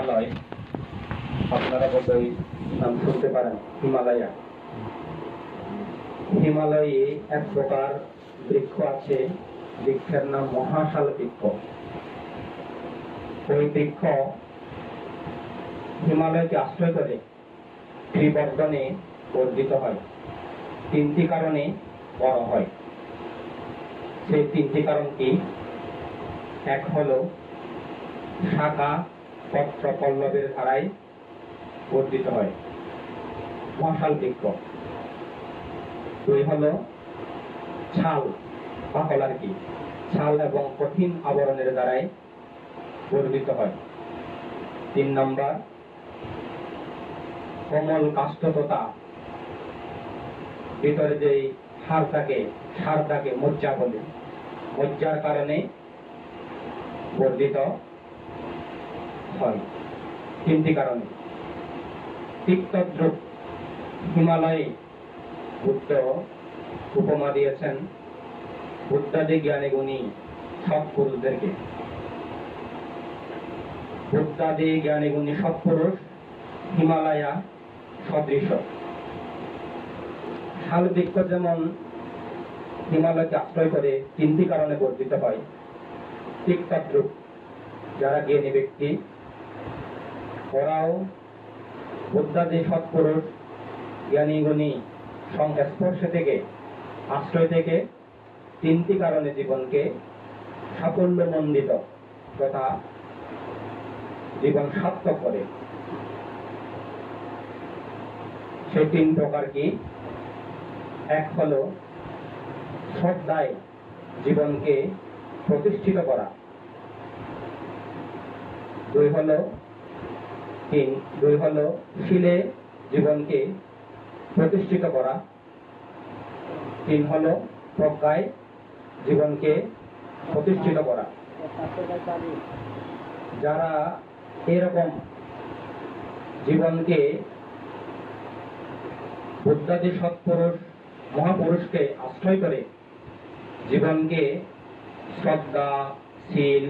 হিমালয়, আপনারা বোধহয় নাম শুনতে পারেন হিমালয়া। হিমালয়ে এক প্রকার বৃক্ষ আছে, বৃক্ষের নাম মহাশাল বৃক্ষ। ওই বৃক্ষ হিমালয়কে আশ্রয় করে ত্রিবর্ধনে বর্ধিত হয়, তিনটি কারণে বড় হয়। সেই তিনটি কারণ কি? এক হলো শাখা পত্র পল্লবের ধারায় বর্ধিত হয়, মহাশাল বৃক্ষ। দুই হলো ছাল, পাকল আর কি, ছাল এবং কঠিন আবরণের দ্বারাই বর্ধিত হয়। 3 নম্বর কোমল কাষ্ঠততা, ভিতরে যে হাড় থাকে, সারটাকে মজ্জা বলে, মজ্জার কারণে বর্ধিত হয়। 3টি কারণে। তিক্তদ্রুপ, হিমালয়ে বুদ্ধ উপমা দিয়েছেন বুদ্ধাদি জ্ঞানী গুণী সৎপুরুষদেরকে। বুদ্ধাদি জ্ঞানী গুণী সৎপুরুষ হিমালয়া সদৃশ। শাল বৃক্ষ যেমন হিমালয়কে আশ্রয় করে 3টি কারণে বর্ধিত হয়, তিক্তদ্রুপ যারা জ্ঞানী ব্যক্তি, ওরাও বুদ্ধাদি সৎপুরুষ জ্ঞানী গুণী সংস্পর্শ থেকে, আশ্রয় থেকে 3টি কারণে জীবনকে সাফল্যমণ্ডিত তথা জীবন সার্থক করে। সেই 3 প্রকার কি? এক হলো শ্রদ্ধায় জীবনকে প্রতিষ্ঠিত করা, দুই হলো শীলে জীবনকে প্রতিষ্ঠিত করা, 3 হলো প্রজ্ঞায় জীবনকে প্রতিষ্ঠিত করা। যারা এরকম জীবনকে বুদ্ধাদি সৎপুরুষ মহাপুরুষকে আশ্রয় করে জীবনকে শ্রদ্ধা, শীল,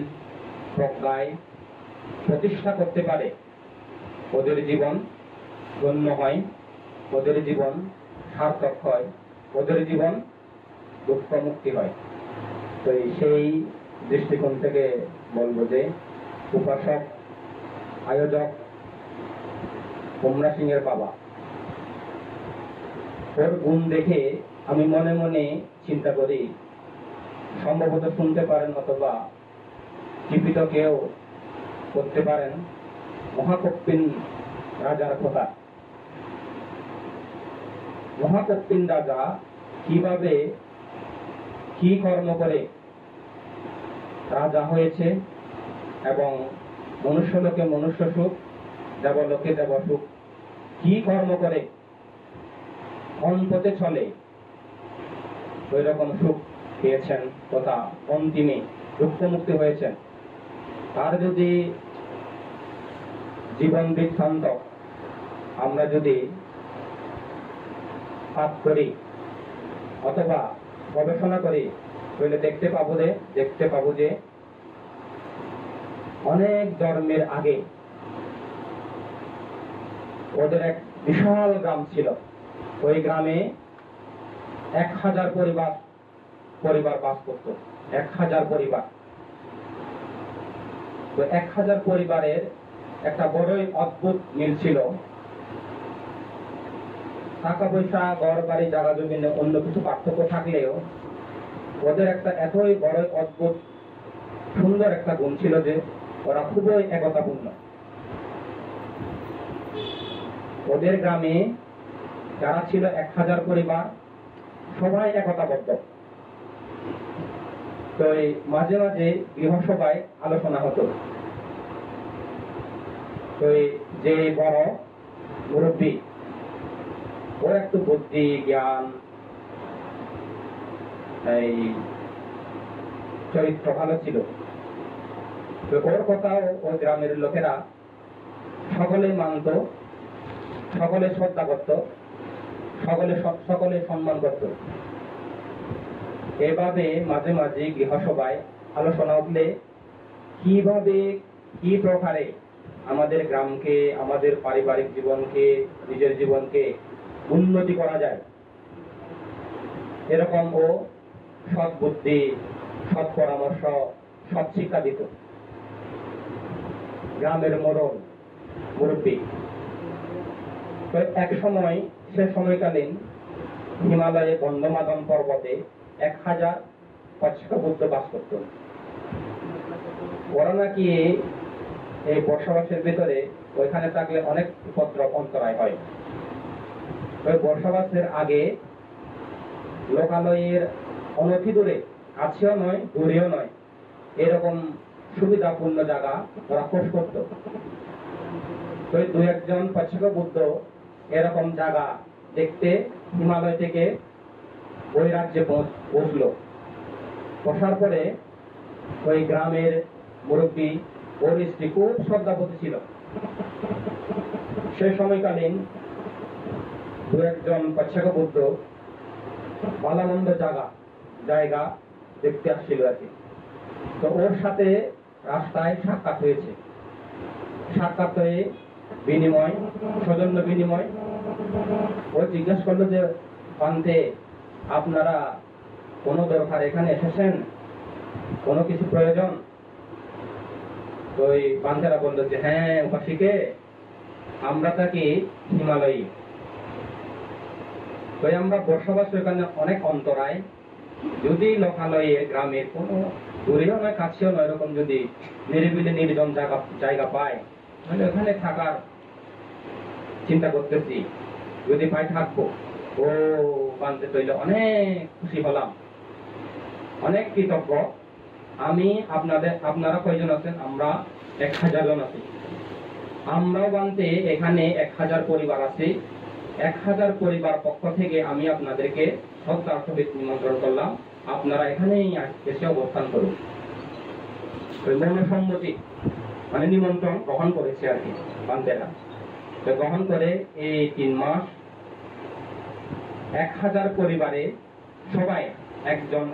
প্রজ্ঞায় প্রতিষ্ঠা করতে পারে, ওদের জীবন ধন্য হয়, ওদের জীবন সার্থক হয়, ওদের জীবন দুঃখ মুক্তি হয়। তো সেই দৃষ্টিকোণ থেকে বলবো যে উপাসক, আয়োজক কুমড়া সিং এর বাবা, ওর গুণ দেখে আমি মনে মনে চিন্তা করি, সম্ভবত শুনতে পারেন অথবা জীবিত কেউ করতে পারেন মহাকপ্পিন রাজার কথা। মহাকপ্পিন রাজা কিভাবে কি কর্ম করে রাজা হয়েছে এবং মনুষ্যলোকে মনুষ্য সুখ, দেবলোকে দেব সুখ, কি কর্ম করে কোন পথে চলে ওই রকম সুখ পেয়েছেন তথা অন্তিমে দুঃখ মুক্তি হয়েছেন, তার যদি জীবন বৃত্তান্ত আমরা যদি পাঠ করি অথবা গবেষণা করি, তাহলে দেখতে পাবো যে অনেক জন্মের আগে ওদের এক বিশাল গ্রাম ছিল। ওই গ্রামে 1000 পরিবার বাস করত, 1000 পরিবার। তো 1000 পরিবারের একটা বড়ই অদ্ভুত মিল ছিল। টাকা পয়সা, ঘর বাড়ি, জায়গা জমি অন্য কিছু পার্থক্য থাকলেও ওদের একটা এতই বড় অদ্ভুত সুন্দর একটা গুণ ছিল যে ওরা খুবই একতাপূর্ণ। ওদের গ্রামে যারা ছিল 1000 পরিবার, সবাই একতাবদ্ধ। তো মাঝে মাঝে গৃহসভায় আলোচনা হতো। তো যে বড় মুরব্বী, ওর একটু বুদ্ধি জ্ঞান এই চরিত্র ভালো ছিল। তো ওর কথাও ওই গ্রামের লোকেরা সকলে মানত, সকলে শ্রদ্ধা করত, সকলে সম্মান করত। এভাবে মাঝে মাঝে গৃহসভায় আলোচনা উঠলে কিভাবে কি প্রকারে আমাদের গ্রামকে, আমাদের পারিবারিক জীবনকে, নিজের জীবনকে উন্নতি করা যায়, এরকম ও সৎ বুদ্ধি, সৎ পরামর্শ, সৎ শিক্ষা দিত। গ্রামের মুরব্বী। তো এক সময়, সে সময়কালীন হিমালয়ে গন্ধমাদন পর্বতে 1000 পচ্ছক বুদ্ধ বাস করত। ওরা নাকি এই বসবাসের ভিতরে ওইখানে থাকলে অনেক উপদ্রব অন্তরায় হয়। ওই বসবাসের আগে লোকালয়ের অনতি দূরে, কাছেও নয় দূরেও নয়, এরকম সুবিধাপূর্ণ জায়গা ওরা খোঁজ করত। তো 2-1 জন পচ্ছক বুদ্ধ এরকম জায়গা দেখতে হিমালয় থেকে ওই রাজ্যে পৌঁছলো। বসার পরে ওই গ্রামের মুরব্বী, ওর স্ত্রী খুব শ্রদ্ধাবতী ছিল। সে সময়কালীন 2-1 জন পচ্ছক বুদ্ধ ভালোমন্দ জায়গা দেখতে আসছিল আর কি। তো ওর সাথে রাস্তায় সাক্ষাৎ হয়েছে। সাক্ষাৎ হয়ে সৌজন্য বিনিময়। ও জিজ্ঞেস করলো যে, পান্তে, আপনারা কোনো দরকার এখানে এসেছেন, কোনো কিছু প্রয়োজন? তো ওই পান্তেরা বললো যে, হ্যাঁ উপাসীকে, আমরা থাকি হিমালয়ে। তো আমরা বসবাস এখানে অনেক অন্তরায়, যদি লোকালয়ে গ্রামের কোনো দূরেও নয় কাছেও নয়, এরকম যদি নিরিবিলি নির্জন জায়গা পায়, মানে ওখানে থাকার চিন্তা করতেছি, যদি পাই থাকবো। ও বানতে তৈলে অনেক খুশি হলাম, অনেক কৃতজ্ঞ। আপনারা কয়জন আছেন? আমরা 1000 জন আছি। আমরাও বানতে এখানে 1000 পরিবার আছি। 1000 পরিবার পক্ষ থেকে আমি আপনাদেরকে শ্রদ্ধার সহিত নিমন্ত্রণ করলাম, আপনারা এখানেই এসে অবস্থান করুন। মনসম্মতি মানে নিমন্ত্রণ গ্রহণ করেছে আর কি বান্তেরা। তো গ্রহণ করে এই 3 মাস 1000 পরিবারে সবাই একজন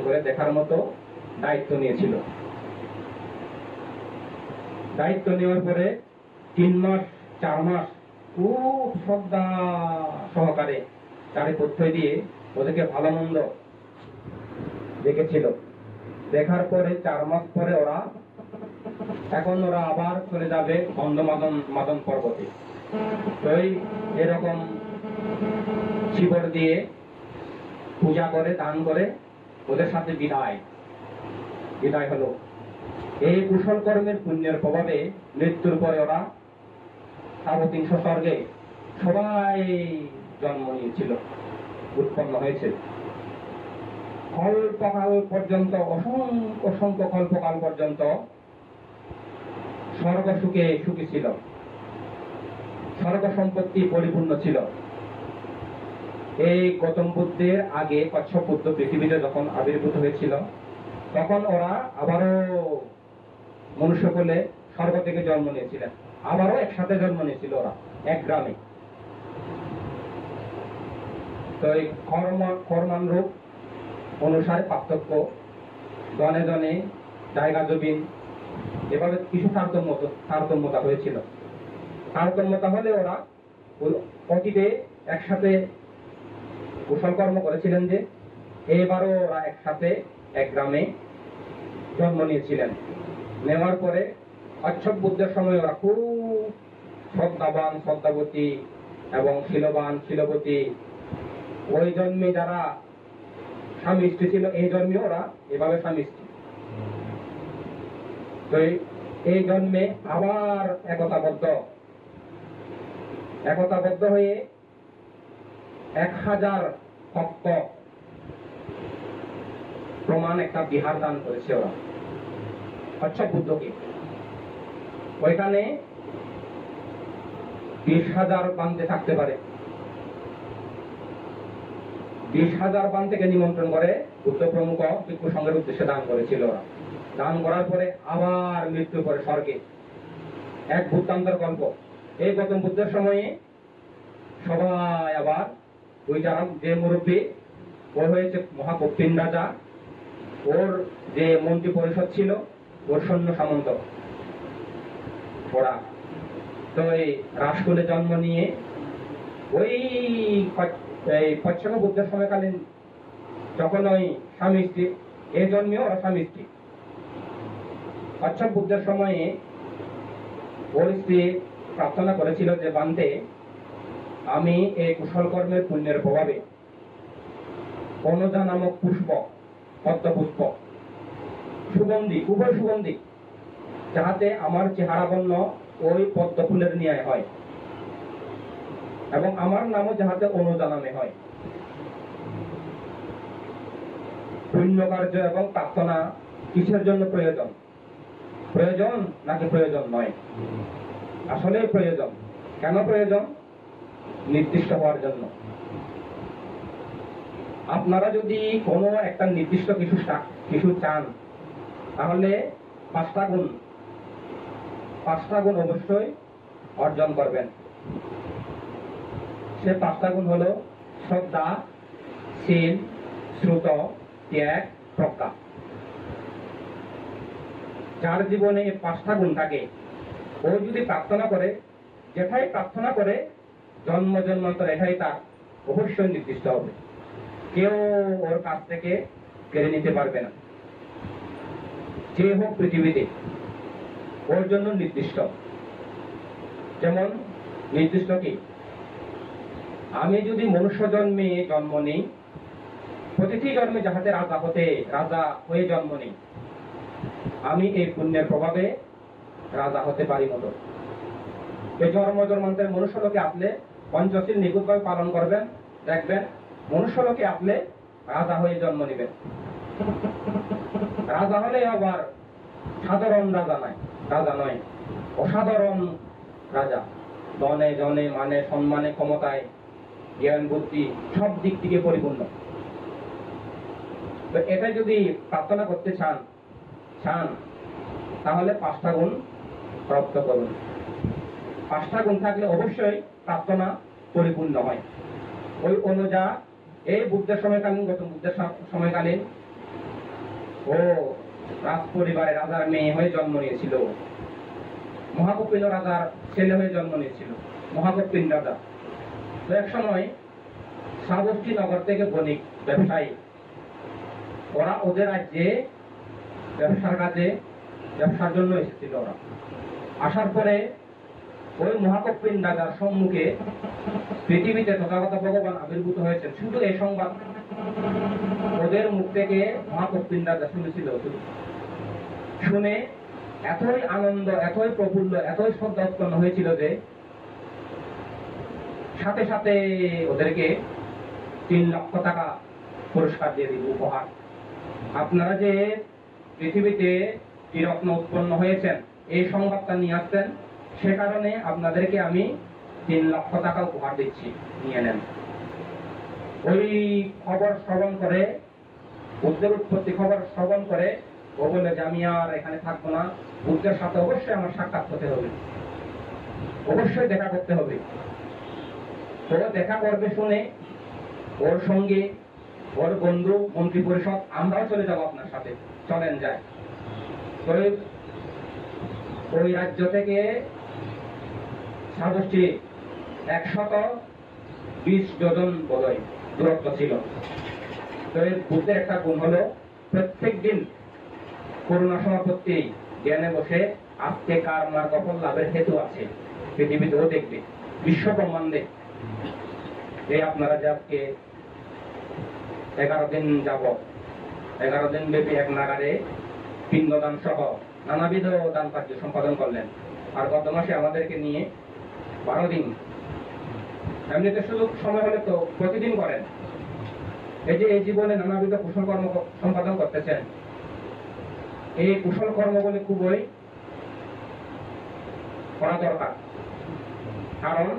করে দেখার মতো দায়িত্ব নিয়েছিল। দায়িত্ব নেওয়ার পরে 3 মাস 4 মাস খুব শ্রদ্ধা সহকারে চারি পথ্যই দিয়ে ওদেরকে ভালো মন্দ দেখেছিল। দেখার পরে 4 মাস পরে ওরা আবার চলে যাবে গন্ধমাদন পর্বতে। তো এরকম শিবর দিয়ে পূজা করে, দান করে ওদের সাথে বিদায় হলো। এই কুশল কর্মের পুণ্যের প্রভাবে মৃত্যুর পরে ওরা তাবতীংশ স্বর্গে সবাই জন্ম নিয়েছিল, উৎপন্ন হয়েছে। কল্পকাল পর্যন্ত, অসংখ্য কল্পকাল পর্যন্ত স্বর্গ সুখী ছিল, স্বর্গ সম্পত্তি পরিপূর্ণ ছিল। এই গৌতম বুদ্ধের আগে কচ্ছপ বুদ্ধ পৃথিবীতে যখন আবির্ভূত হয়েছিল, তখন ওরা আবারও মনুষ্যকুলে স্বর্গ থেকে জন্ম নিয়েছিলেন, আবারও একসাথে জন্ম নিয়েছিল ওরা এক গ্রামে। তো এই কর্মানুরূপ অনুসারে পার্থক্য, জনে জনে জায়গা জমিন, এভাবে কিছু তারতম্যতা হয়েছিল। তারতম্যতা হলে ওরা অতীতে একসাথে কুশল কর্ম করেছিলেন, যে এবারও ওরা একসাথে এক গ্রামে জন্ম নিয়েছিলেন। নেওয়ার পরে কচ্ছপ বুদ্ধের সময় ওরা খুব শ্রদ্ধাবান, শ্রদ্ধাবতী এবং শীলবতী। ওই জন্মে যারা স্বামী স্ত্রী ছিল, এই জন্মে ওরা এভাবে স্বামী স্ত্রী। তো এই জন্মে আবার একতাবদ্ধ হয়ে 1000 ভক্ত প্রমাণ একটা বিহার দান করেছে ওরা কচ্ছপ বুদ্ধকে। ওইখানে 20,000 বান্তে থাকতে পারে। 20,000 বান্তেকে নিমন্ত্রণ করে বুদ্ধ প্রমুখ ভিক্ষু সংঘের উদ্দেশ্যে দান করেছিল ওরা। দান করার পরে আবার মৃত্যুর পরে স্বর্গে এক বুদ্ধান্তর কল্প। এই গৌতম বুদ্ধের সময়ে সবাই আবার যে মুরব্বী, ও হয়েছে মহাকপ্পিন রাজা, ওর যে মন্ত্রী পরিষদ ছিল, ওর সৈন্য সামন্ত, ওরা তো এই রাজকুলে জন্ম নিয়ে ওই কচ্ছপ বুদ্ধের সময়কালীন যখন ওই স্বামী স্ত্রী এই জন্মেও ওরা স্বামী স্ত্রী কচ্ছপ বুদ্ধের সময়ে ওর স্ত্রী প্রার্থনা করেছিল যে বান্তে আমি এই কুশল কর্মের পুণ্যের প্রভাবে অনুজা নামক পুষ্প পদ্ম পুষ্প সুগন্ধি খুবই সুগন্ধি যাহাতে আমার চেহারা বর্ণ ওই পদ্ম ফুলের ন্যায় হয় এবং আমার নামও যাহাতে অনুজা নামে হয়। পুণ্য কার্য এবং প্রার্থনা কিসের জন্য প্রয়োজন? প্রয়োজন নাকি প্রয়োজন নয়? আসলে প্রয়োজন। কেন প্রয়োজন? নির্দিষ্ট হওয়ার জন্য। আপনারা যদি কোনো একটা নির্দিষ্ট কিছু চান তাহলে পাঁচটা গুণ অবশ্যই অর্জন করবেন। সে পাঁচটা গুণ হলো শ্রদ্ধা, শীল, শ্রুত, ত্যাগ, প্রজ্ঞা। যার জীবনে এই পাঁচটা গুণ থাকে ও যদি প্রার্থনা করে, যেটাই প্রার্থনা করে জন্ম জন্মান্তর এটাই তার অবশ্যই নির্দিষ্ট হবে, কেউ ওর কাছ থেকে কেড়ে নিতে পারবে না। যে হোক পৃথিবীতে ওর জন্য নির্দিষ্ট। যেমন নির্দিষ্ট কি, আমি যদি মনুষ্য জন্মে জন্ম নিই, প্রতিটি জন্মে যাহাতে রাজা হয়ে জন্ম নিই, আমি এই পুণ্যের প্রভাবে রাজা হতে পারি মতো। এই জন্মান্তরে মনুষ্য লোকে আপনি পঞ্চশীল নিখুঁতভাবে পালন করবেন, দেখবেন মনুষ্য লোকে আপনি রাজা হয়ে জন্ম নেবেন। রাজা হলে আবার সাধারণ রাজা নয়, অসাধারণ রাজা। ধনে জনে মানে সম্মানে ক্ষমতায় জ্ঞান বুদ্ধি সব দিক থেকে পরিপূর্ণ। তো এটা যদি প্রার্থনা করতে চান তাহলে পাঁচটা গুণ প্রাপ্ত করুন। পাঁচটা গুণ থাকলে অবশ্যই প্রার্থনা পরিপূর্ণ হয়। ওই অনুজা এই বুদ্ধের সময়কালীন ও রাজ পরিবারে রাজার মেয়ে হয়ে জন্ম নিয়েছিল, মহাকপিল রাজার ছেলে হয়ে জন্ম নিয়েছিল, মহাকপিল রাজা। তো এক সময় শ্রাবস্তী নগর থেকে বণিক ব্যবসায়ী ওরা ওদের রাজ্যে ব্যবসার জন্য এসেছিল। ওরা আসার পরে ওই মহাকপিল রাজার সম্মুখে পৃথিবীতে তথাগত ভগবান আবির্ভূত হয়েছেন, শুধু এই সংবাদ ওদের মুখ থেকে মহাকপিল রাজা শুনেছিল। শুনে এতই আনন্দ, এতই প্রফুল্ল, এতই শ্রদ্ধা উৎপন্ন হয়েছিল যে সাথে সাথে ওদেরকে 3 লক্ষ টাকা পুরস্কার দিয়ে দিল, উপহার। আপনারা যে পৃথিবীতে ত্রিরত্ন উৎপন্ন হয়েছেন এই সংবাদটা নিয়ে আসছেন, সে কারণে আপনাদেরকে আমি 3 লক্ষ টাকা উপহার দিচ্ছি, নিয়ে নেন। ওই খবর শ্রবণ করে, বুদ্ধের উৎপত্তি খবর শ্রবণ করে ও বলে যে আমি আর এখানে থাকবো না, বুদ্ধের সাথে অবশ্যই আমার সাক্ষাৎ হতে হবে, অবশ্যই দেখা করতে হবে। তো দেখা করবে শুনে ওর সঙ্গে ওর বন্ধু মন্ত্রী পরিষদ, আমরাও চলে যাবো আপনার সাথে, চলেন যায়। তো ওই রাজ্য থেকে শ্রাবস্তী 120 যোজন বোধহয় দূরত্ব ছিল। তো বুদ্ধের একটা গুণ হলো প্রত্যেক দিন করুণা সমাপত্তি জ্ঞানে বসে আজকে কার মার কখন লাভের হেতু আছে পৃথিবীতেও দেখবে, বিশ্ব ব্রহ্মাণ্ডে। এই আপনারা যে আজকে 11 দিন যাবত 11 দিন ব্যাপী এক নাগারে পিণ্ডদান সহ নানাবিধ দান কার্য সম্পাদন করলেন। আর গত মাসে আমাদেরকে নিয়ে 12 দিন, এমনিতে সুযোগ সময় হলে তো প্রতিদিন করেন। এই যে এই জীবনে নানাবিধ কুশল কর্ম সম্পাদন করতেছেন, এই কুশল কর্মগুলি খুবই করা দরকার। কারণ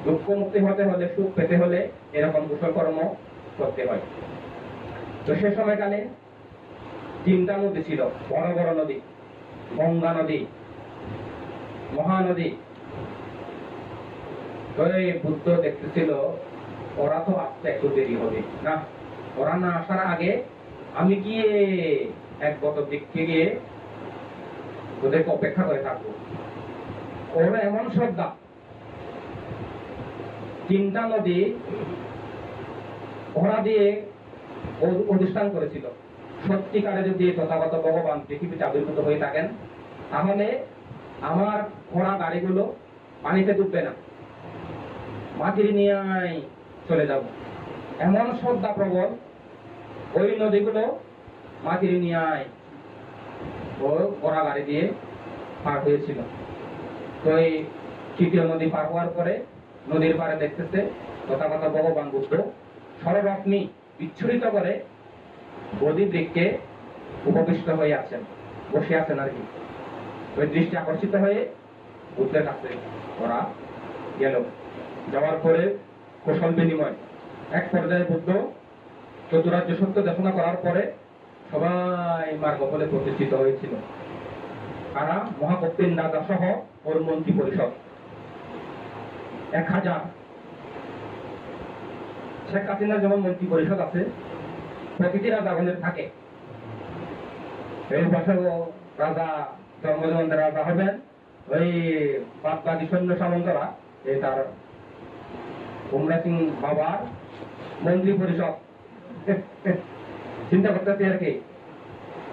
দুঃখ মুক্তি হতে হলে, সুখ পেতে হলে এরকম কুশল কর্ম করতে হয়। তো সে সময়কালে 3টা নদী ছিল, বড় বড় নদী, গঙ্গা নদী, মহানদী। তো এই বুদ্ধ দেখতেছিল ওরা তো আসতে একটু দেরি হবে না, ওরা না আসার আগে আমি গিয়ে এক বছর দিকে গিয়ে ওদেরকে অপেক্ষা করে থাকবো। ওর এমন শ্রদ্ধা, 3টা নদী ঘোড়া দিয়ে অধিষ্ঠান করেছিল। সত্যিকারে যদি তথাগত ভগবান পৃথিবীতে আবির্ভূত হয়ে থাকেন, তাহলে আমার ঘোড়া গাড়িগুলো পানিতে ডুববে না, মাটির নিয়ে চলে যাব। এমন শ্রদ্ধা প্রবল, ওই নদীগুলো মাটির নিয়ে ও ঘোড়া গাড়ি দিয়ে পার হয়েছিল। তো এই 3য় নদী পার হওয়ার পরে নদীর পাড়ে দেখতেছে তথাগত ভগবান বুদ্ধ ষড়রশ্মি বিচ্ছুরিত করে বোধি বৃক্ষে উপবিষ্ট হয়ে আছেন, বসে আছেন আর কি। ওই দৃষ্টি আকর্ষিত হয়ে বুদ্ধের কাছে ওরা গেল। যাওয়ার পরে কৌশল বিনিময়, এক পর্যায়ে বুদ্ধ চতুরার্য সত্য দেশনা করার পরে সবাই মার্গ ফলে প্রতিষ্ঠিত হয়েছিল। তারা মহাকপিন রাজা সহ ওর মন্ত্রী পরিষদ 1000। শেখ হাসিনার যেমন মন্ত্রী পরিষদ আছে, প্রতিটি রাজাগণের থাকে। এই বছর রাজা জন্মজয়ন্তী রাজা হবেন, ওই বাদবাকি সৈন্য সামন্তরা এই তার উমরা সিং বাবার মন্ত্রী পরিষদ। চিন্তা করতেছি আর কি,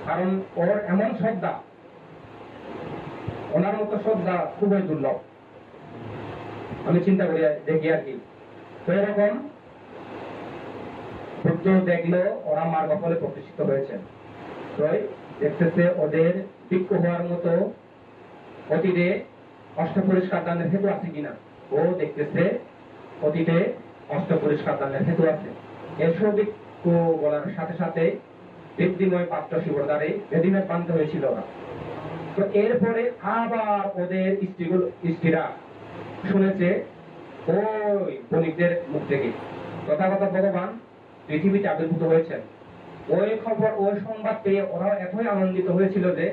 কারণ ওর এমন শ্রদ্ধা, ওনার মতো শ্রদ্ধা খুবই দুর্লভ, আমি চিন্তা করি দেখি আর কি। তো এরকম বুদ্ধ দেখলো ওরা মার্গ ফলে প্রতিষ্ঠিত হয়েছে। তো দেখতেছে ওদের ভিক্ষু হওয়ার মতো অতীতে অষ্টপরিষ্কার দানের হেতু আছে কিনা। ও দেখতেছে অতীতে অষ্টপরিষ্কার দানের হেতু আছে। এসব ভিক্ষু বলার সাথে সাথে বৃদ্ধিময় পাত্র শিবরদারে বেদিনের বান্ধ হয়েছিল ওরা। তো এরপরে আবার ওদের স্ত্রীরা শুনেছে ওই বণিকদের মুখ থেকে তথাগত ভগবান পৃথিবীতে আবির্ভূত হয়েছেন। ওই খবর, ওই সংবাদ পেয়ে ওরা এতই আনন্দিত হয়েছিল যে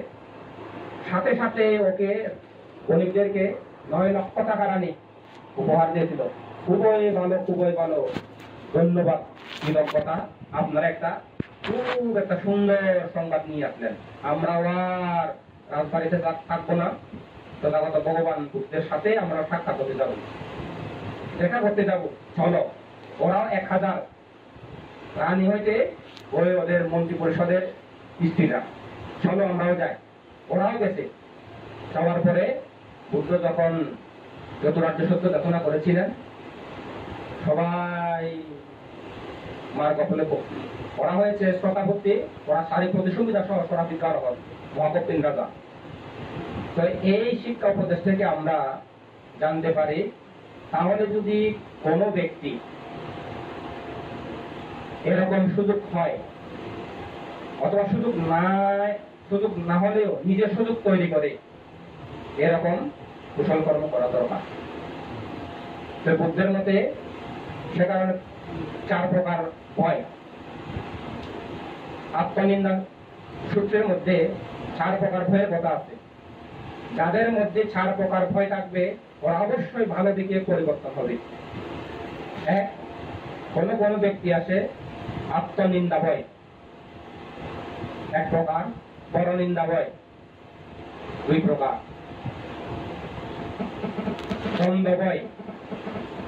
সাথে সাথে ওকে বণিকদেরকে 9 লক্ষ টাকা রানী উপহার দিয়েছিল। খুবই ভালো, খুবই ভালো, ধন্যবাদ কৃতজ্ঞতা, আপনারা খুব একটা সুন্দর সংবাদ নিয়ে আসলেন। আমরা আর রাজবাড়িতে থাকবো না, তথাগত ভগবান বুদ্ধের সাথে আমরা সাক্ষাৎ করতে যাব, দেখা করতে যাব, চলো। ওরাও 1000 রানী হইতে ওই ওদের মন্ত্রী পরিষদের স্ত্রীরা, চলো আমরাও যাই। ওরাও গেছে। যাওয়ার পরে বুদ্ধ যখন চতুরার্য সত্য দেশনা করেছিলেন, সবাই মার্গ ফলে ওরা হয়েছে শ্রোতাভক্তি, ওরা সারি প্রতিসংবিধা সহ সরাধিকার হন মহাকপিন রাজা। তো এই শিক্ষা উপদেশ থেকে আমরা জানতে পারি, তাহলে যদি কোনো ব্যক্তি এরকম সুযোগ হয়, অথবা সুযোগ না হলেও নিজের সুযোগ তৈরি করে এরকম কুশল কর্ম করা দরকার। তো বুদ্ধের মতে সে কারণে 4 প্রকার ভয়। আত্মনিন্দা সূত্রের মধ্যে 4 প্রকার ভয়ের কথা আছে। যাদের মধ্যে 4 প্রকার ভয় থাকবে ওরা অবশ্যই ভালো দিকে পরিবর্তন হবে। কোন ব্যক্তি আছে আত্মনিন্দা ভয় 1 প্রকার, পরনিন্দা ভয় 2 প্রকার, দ্বন্দ্ব ভয়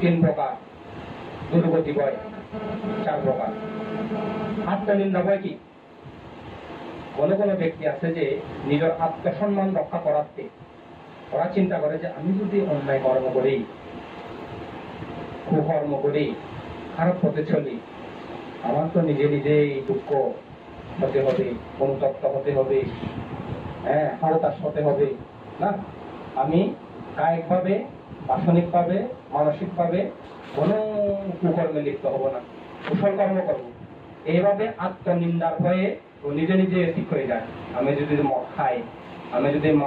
3 প্রকার, দুর্গতি ভয় 4 প্রকার। আত্মনিন্দা ভয় কি? কোন ব্যক্তি আছে যে নিজের আত্মসম্মান রক্ষা করাতে ওরা চিন্তা করে যে আমি যদি অন্যায় কর্ম করি, কুকর্ম করি, খারাপ পথে চলি, আমার তো নিজেই দুঃখ হতে হবে, অনুতপ্ত হতে হবে, হতাশ হতে হবে না। আমি কায়িকভাবে, বাসনিকভাবে, মানসিকভাবে কোনো কুকর্মে লিপ্ত হব না, কুশল কর্ম করব। এইভাবে আত্মনিন্দার ভয়ে ও নিজে ঠিক হয়ে যায়। আমি যদি মদ খাই, আমি যদি মা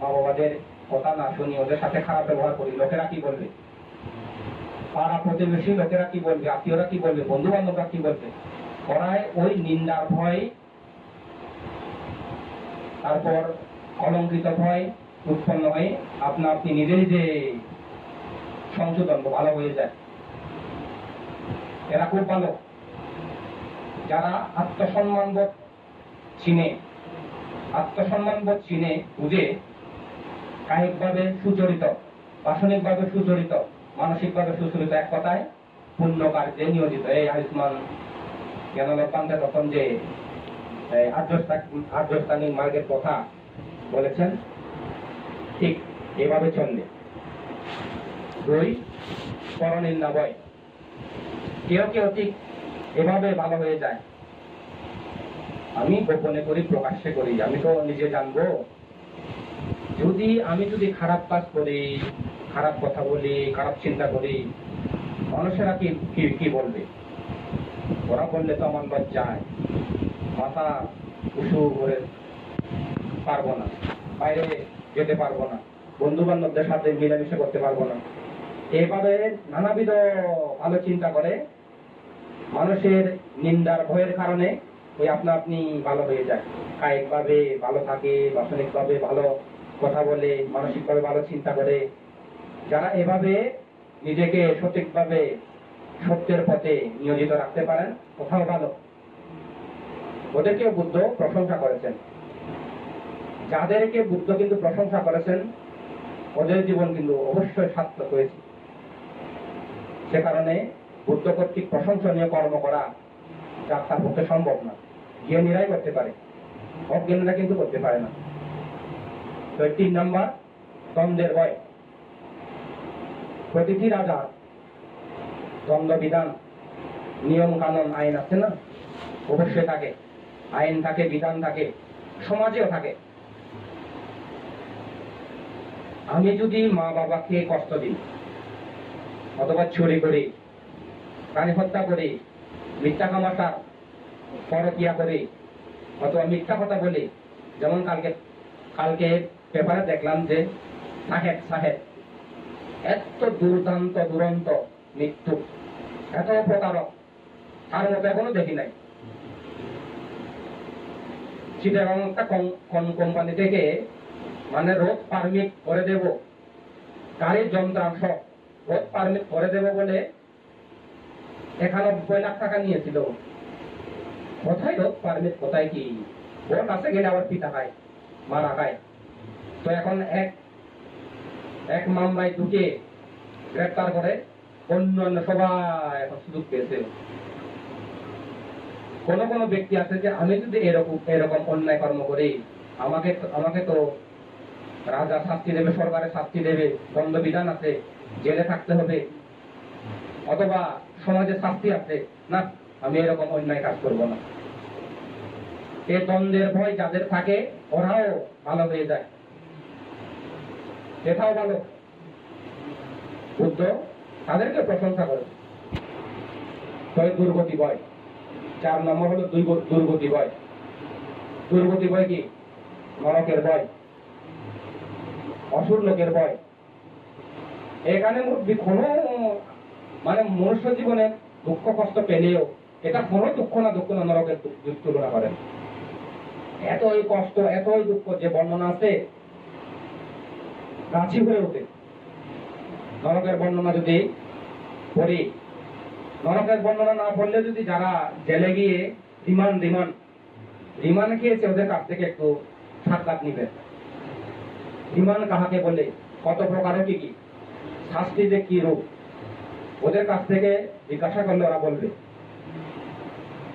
বাবাদের কথা না শুনি, ওদের সাথে খারাপ ব্যবহার করি, লোকেরা কি বলবে? পাড়া প্রতিবেশী লোকেরা কি বলবে? আত্মীয়রা কি বলবে? বন্ধু বান্ধবরা কি বলবে? ওরাই ওই নিন্দার ভয়, তারপর কলঙ্কিত ভয় উৎপন্ন হয়ে আপনি নিজে সংশোধন ভালো হয়ে যায়। এরা খুব ভালো, যারা আত্মসম্মানবোধ চিনে বুঝে কায়িকভাবে সুচরিত, বাসনিকভাবে সুচরিত, মানসিকভাবে সুচরিত, এক কথায় পুণ্য কার্যে নিয়োজিত। এই আয়ুষ্মান জ্ঞানলব্ধান্তে তখন যে আর্যস্থানিক মার্গের কথা বলেছেন, ঠিক এভাবে চললে। 2 পরনিন্দা ভয়। কেউ কেউ ঠিক এভাবে ভালো হয়ে যায়, আমি গোপনে করি, প্রকাশ্যে করি, আমি তো নিজে জানবো। আমি যদি খারাপ কাজ করি, খারাপ কথা বলি, খারাপ চিন্তা করি, মানুষেরা কি বলবে? ওরা বললে তো আমার লজ্জায় মাথা উঁচু করে পারবো না, বাইরে যেতে পারবো না, বন্ধু বান্ধবদের সাথে মিলেমিশে করতে পারবো না। এভাবে নানাবিধ ভালো চিন্তা করে মানুষের নিন্দার ভয়ের কারণে ওই আপনা আপনি ভালো হয়ে যায়। কায়িকভাবে ভালো থাকে, বাসনিকভাবে ভালো কথা বলে, মানসিকভাবে ভালো চিন্তা করে। যারা এভাবে নিজেকে সঠিকভাবে সত্যের পথে নিয়োজিত রাখতে পারেন, কোথাও ভালো। ওদেরকেও বুদ্ধ প্রশংসা করেছেন। যাদেরকে বুদ্ধ কিন্তু প্রশংসা করেছেন, ওদের জীবন কিন্তু অবশ্যই সার্থক হয়েছে। সে কারণে বুদ্ধ কর্তৃক প্রশংসনীয় কর্ম করা যার তার পক্ষে সম্ভব না। জ্ঞানীরাই করতে পারে, অজ্ঞানীরা কিন্তু করতে পারে না। তো 3 নম্বর, দ্বন্দ্বের ভয়। প্রতিটি রাজার দ্বন্দ্ব বিধান, নিয়ম কানুন, আইন আছে না? অবশ্যই থাকে। আইন থাকে, বিধান থাকে, সমাজেও থাকে। আমি যদি মা বাবাকে কষ্ট দিই, অথবা চুরি করি, প্রাণী হত্যা করি, মিথ্যা কামাটা, পরকিয়া করি, অথবা মিথ্যা কথা বলি, যেমন কালকে পেপারে দেখলাম যে সাহেব এত দুর্দান্ত দুরন্ত মৃত্যু, এত প্রতারক, তার মতো এখনো দেখি নাই। চিটাগাং একটা কোম্পানি থেকে মানে রোড পারমিট করে দেব, গাড়ির যন্ত্রাংশ রোড পারমিট করে দেব বলে 91 লাখ টাকা নিয়েছিল। কোথায় রোড পারমিট, কোথায় কি? ওর কাছে গেলে আবার পিতা খায়, মারা খায়। তো এখন এক মামলায় ঢুকে গ্রেপ্তার করে, অন্যান্য সবাই এখন সুযোগ পেয়েছে। কোন ব্যক্তি আছে যে আমি যদি এরকম অন্যায় কর্ম করি, আমাকে তো রাজা শাস্তি দেবে, সরকারের শাস্তি দেবে, দণ্ডবিধান আছে, জেলে থাকতে হবে, অথবা সমাজে শাস্তি আছে, না আমি এরকম অন্যায় কাজ করব না। এই দ্বন্দ্বের ভয় যাদের থাকে, ওরাও ভালো হয়ে যায়, এটাও ভালো। বুদ্ধ তাদেরকে প্রশংসা করে। দুর্গতি ভয়। 4 নম্বর হলো দুর্গতি ভয়। দুর্গতি ভয় কি? নরকের ভয়, অসুর লোকের ভয়। এখানে কোনো মানে মনুষ্য জীবনে দুঃখ কষ্ট পেলেও এটা কোনো দুঃখ না নরকের তুলনা করেন। এতই কষ্ট, এতই দুঃখ যে বর্ণনা আছে, রাঁচি হয়ে ওঠে। নরকের বর্ণনা যদি পড়ি, নরকের বর্ণনা না পড়লে যদি যারা জেলে গিয়ে রিমান্ড খেয়েছে, ওদের কাছ থেকে একটু সাক্ষাৎ নিবে। রিমান্ড কাহাকে বলে, কত প্রকার, কি কি শাস্তি, যে কি রূপ, ওদের কাছ থেকে জিজ্ঞাসা করলে ওরা বলবে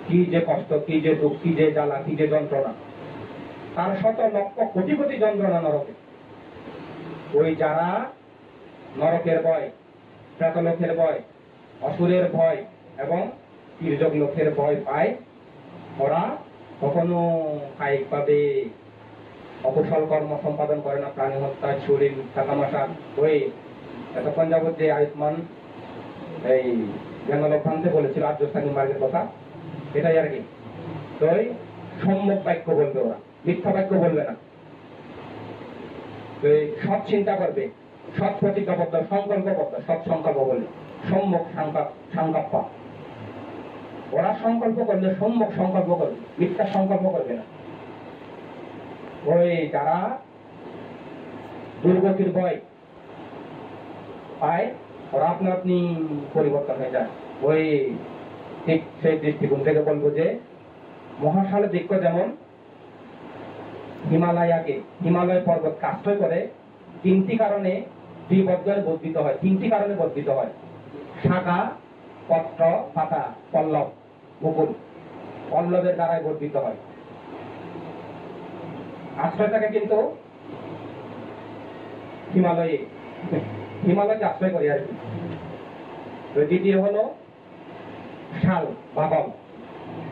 কি যে কষ্ট, কি যে দুঃখ, কি যে জ্বালা, কি যে যন্ত্রণা। তার শত লক্ষ কোটি কোটি যন্ত্রণা নরকে। ওই যারা নরকের ভয়, প্রেতলোকের ভয়, অসুরের ভয় এবং তির্যক লোকের ভয় পায়, ওরা কখনো কায়িকভাবে অকুশল কর্ম সম্পাদন করে না, প্রাণী হত্যা, চুরি, মিথ্যা তামাশা। ওই এতক্ষণ যাবৎ যে আয়ুষ্মান এই জ্ঞানলব্ধান্তে বলেছিল আর্যস্থানিক মার্গের কথা, এটাই আর কি। তো সম্যক বাক্য বলবে ওরা, মিথ্যা বাক্য বলবে না। সৎ চিন্তা করবে, সৎ প্রতিজ্ঞাবদ্ধ, সংকল্পবদ্ধ, সৎ সংকল্প বলবে, সম্যক সংকল্প। ওরা সংকল্প করলে সম্যক সংকল্প করবে, মিথ্যা সংকল্প করবে না। ওই যারা দুর্গতির ভয় পায়, ওরা আপনি পরিবর্তন হয়ে যায়। ওই ঠিক সেই দৃষ্টিকোণ থেকে বলবো যে মহাশালে বৃক্ষ যেমন হিমালয় পর্বতকে আশ্রয় করে, তিনটি কারণে দ্বিবর্গের বর্ধিত হয়, তিনটি কারণে বর্ধিত হয়: শাখা, পত্র, পাতা, পল্লব, মুকুল। পল্লবের দ্বারাই বর্ধিত হয়। আশ্রয় থাকে কিন্তু হিমালয়ে, হিমালয়কে আশ্রয় করি আর কি। তো দ্বিতীয় হলো শাল, বাবল,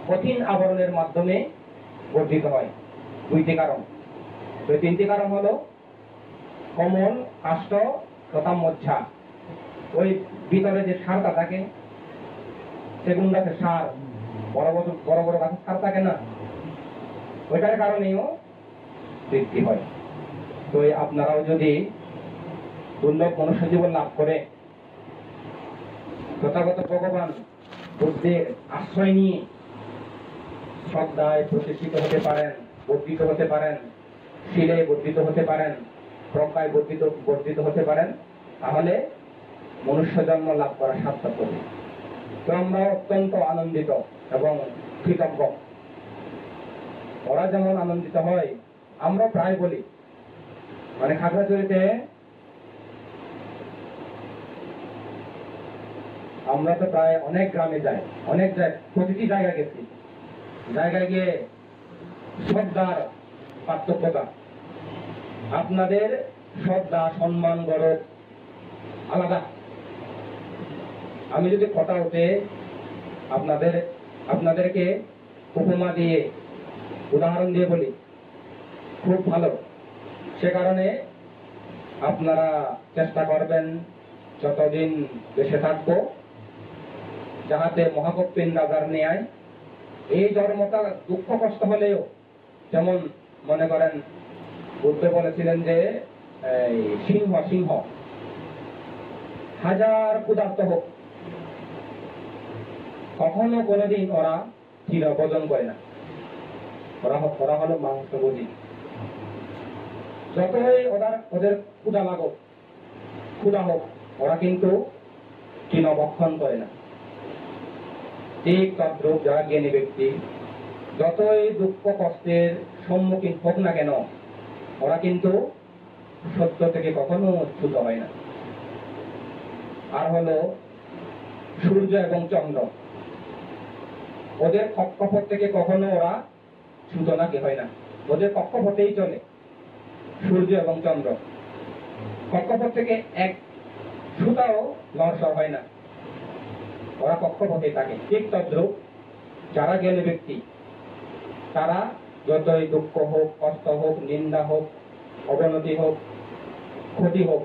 কঠিন আবরণের মাধ্যমে বর্ধিত হয়। দুইটি কারণ। তো তিনটি কারণ হলো কমল, কাষ্ঠ তথা মজ্জা। ওই ভিতরে যে সারটা থাকে, সেগুন গাছের সার, বড় বড় গাছের সার থাকে না, ওইটার কারণেও বৃদ্ধি হয়। তো আপনারাও যদি দুর্লভ মনুষ্য জীবন লাভ করে তথাগত ভগবান বুদ্ধের আশ্রয় নিয়ে শ্রদ্ধায় প্রতিষ্ঠিত হতে পারেন, বর্ধিত হতে পারেন, শিলে বর্ধিত হতে পারেন, প্রজ্ঞায় বর্ধিত হতে পারেন, তাহলে মনুষ্য জন্ম লাভ করা সার্থক হবে। তো আমরা অত্যন্ত আনন্দিত এবং কৃতজ্ঞ। ওরা যেমন আনন্দিত হয়, আমরা প্রায় বলি, মানে খাগড়াছড়িতে আমরা তো প্রায় অনেক গ্রামে যাই, প্রতিটি জায়গায় গেছি। জায়গায় গিয়ে শ্রদ্ধার পার্থক্যতা, আপনাদের শ্রদ্ধা, সম্মান, গৌরব আলাদা। আমি যদি কথা উঠে আপনাদেরকে উপমা দিয়ে, উদাহরণ দিয়ে বলি, খুব ভালো। সে কারণে আপনারা চেষ্টা করবেন যতদিন বেঁচে থাকবো, যাহাতে মহাকপ্পিন রাজার ন্যায় এই জন্মটা দুঃখ কষ্ট হলেও, যেমন মনে করেন বুদ্ধ বলেছিলেন যে সিংহ হাজার ক্ষুধার্ত হোক, কখনো কোনোদিন ওরা তৃণ ভোজন করে না। ওরা হলো মাংসভোজী। যতই ওদের ক্ষুধা হোক, ওরা কিন্তু তৃণ ভক্ষণ করে না। ঠিক তদ্রূপ যারা জ্ঞানী ব্যক্তি, যতই দুঃখ কষ্টের সম্মুখীন হোক না কেন, ওরা কিন্তু সত্য থেকে কখনো চ্যুত হয় না। আর হলো সূর্য এবং চন্দ্র, ওদের কক্ষপথ থেকে কখনো ওরা চ্যুত নাকি হয় না, ওদের কক্ষপথেই চলে। সূর্য এবং চন্দ্র কক্ষপথ থেকে এক সুতাও নড়চড় হয় না, ওরা কক্ষপথেই থাকে। ঠিক তদ্রূপ যারা জ্ঞানী ব্যক্তি, তারা যতই দুঃখ হোক, কষ্ট হোক, নিন্দা হোক, অবনতি হোক, ক্ষতি হোক,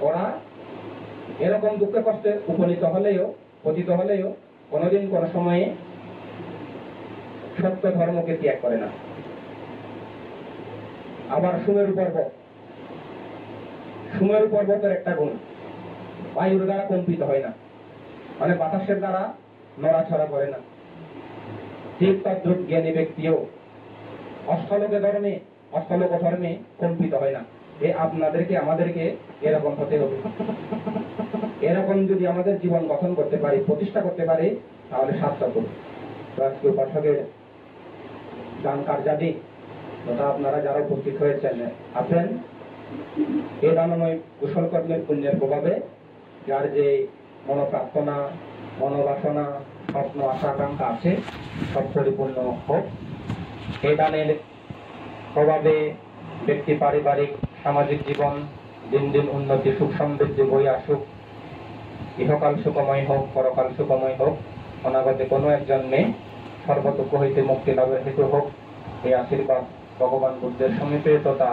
ওরা এরকম দুঃখে কষ্টে উপনীত হলেও, পতিত হলেও কোনোদিন কোনো সময়ে সত্য ধর্মকে ত্যাগ করে না। আবার সুমেরু পর্বতের একটা গুণ, বায়ুর দ্বারা কম্পিত হয় না, মানে বাতাসের দ্বারা নড়াছড়া করে না। ঠিক তদ্রূপ জ্ঞানী ব্যক্তিও অষ্টলোক ধর্মে কম্পিত হয় না। আমাদেরকে এরকম হতে হবে। এরকম যদি আমাদের জীবন গঠন করতে পারি, প্রতিষ্ঠা করতে পারি, তাহলে সার্থক হবে। আজকে উপাসকের দান কার্যাদি তথা আপনারা যারা উপস্থিত আছেন, এই দানময় কুশল কর্মের পুণ্যের প্রভাবে যার যে মনোপ্রার্থনা, মনোবাসনা, স্বপ্ন, আশা, আকাঙ্ক্ষা আছে, সব পরিপূর্ণ হোক। এই দানের প্রভাবে ব্যক্তি পারিবারিক সামাজিক জীবন দিন দিন উন্নতি, সুখ সমৃদ্ধি বয়ে আসুক। ইহকাল সুখময় হোক, পরকাল সুখময় হোক। অনাগতে কোনো এক জন্মে সর্বদুঃখ হইতে মুক্তি লাভের হেতু হোক। এই আশীর্বাদ ভগবান বুদ্ধের সমীপে তথা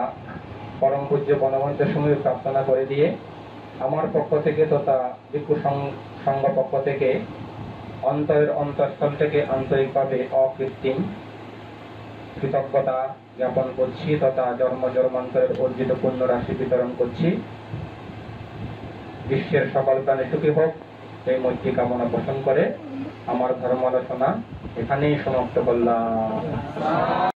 পরম পূজ্য বনমন্ত্রের সমীপে প্রার্থনা করে দিয়ে আমার পক্ষ থেকে তথা ভিক্ষু সংঘ পক্ষ থেকে অন্তরের অন্তঃস্থল থেকে আন্তরিকভাবে অকৃত্রিম কৃতজ্ঞতা জ্ঞাপন করছি তথা জন্মান্তরের অর্জিত পুণ্য রাশি বিতরণ করছি। বিশ্বের সকল প্রাণী সুখী হোক, এই মৈত্রী কামনা পোষণ করে আমার ধর্ম আলোচনা এখানেই সমাপ্ত করলাম।